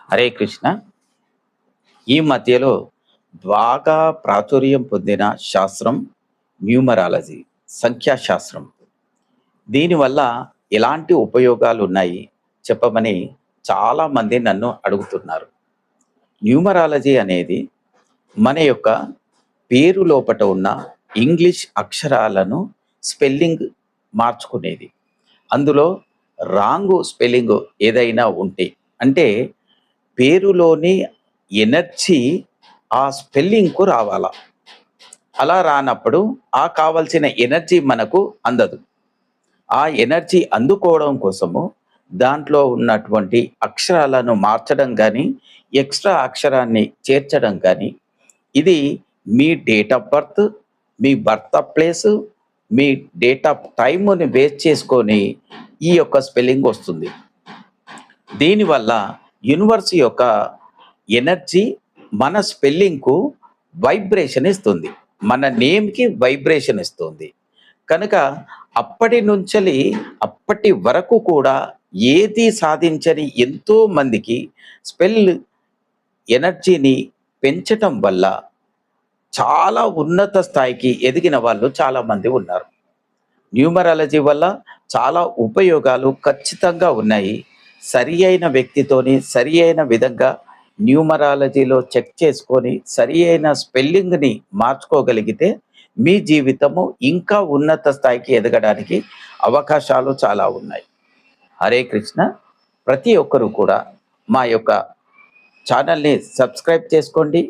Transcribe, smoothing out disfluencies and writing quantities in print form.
హరే కృష్ణ. ఈ మధ్యలో బాగా ప్రాచుర్యం పొందిన శాస్త్రం న్యూమరాలజీ, సంఖ్యాశాస్త్రం. దీనివల్ల ఎలాంటి ఉపయోగాలు ఉన్నాయి చెప్పమని చాలామంది నన్ను అడుగుతున్నారు. న్యూమరాలజీ అనేది మన యొక్క పేరు లోపట ఉన్న ఇంగ్లీష్ అక్షరాలను స్పెల్లింగ్ మార్చుకునేది. అందులో రాంగు స్పెల్లింగ్ ఏదైనా ఉంటే, అంటే పేరులోని ఎనర్జీ ఆ స్పెల్లింగ్‌కు రావాలా. అలా రానప్పుడు ఆ కావాల్సిన ఎనర్జీ మనకు అందదు. ఆ ఎనర్జీ అందుకోవడం కోసము దాంట్లో ఉన్నటువంటి అక్షరాలను మార్చడం గానీ, ఎక్స్‌ట్రా అక్షరాన్ని చేర్చడం గానీ, ఇది మీ డేట్ ఆఫ్ బర్త్, మీ బర్త్ ఆఫ్ ప్లేసు, మీ డేట్ ఆఫ్ టైముని బేస్ చేసుకొని ఈ యొక్క స్పెల్లింగ్ వస్తుంది. దీనివల్ల యూనివర్స్ యొక్క ఎనర్జీ మన స్పెల్లింగ్‌కు వైబ్రేషన్ ఇస్తుంది. మన నేమ్‌కి వైబ్రేషన్ ఇస్తుంది. కనుక అప్పటి నుంచెలి అప్పటి వరకు కూడా ఏది సాధించని ఎంతో మందికి స్పెల్ ఎనర్జీని పెంచటం వల్ల చాలా ఉన్నత స్థాయికి ఎదిగిన వాళ్ళు చాలామంది ఉన్నారు. న్యూమరాలజీ వల్ల చాలా ఉపయోగాలు ఖచ్చితంగా ఉన్నాయి. సరి అయిన వ్యక్తితోని సరి అయిన విధంగా న్యూమరాలజీలో చెక్ చేసుకొని సరి అయిన స్పెల్లింగ్‌ని మార్చుకోగలిగితే మీ జీవితము ఇంకా ఉన్నత స్థాయికి ఎదగడానికి అవకాశాలు చాలా ఉన్నాయి. హరే కృష్ణ. ప్రతి ఒక్కరు కూడా మా యొక్క ఛానల్‌ని సబ్స్క్రైబ్ చేసుకోండి.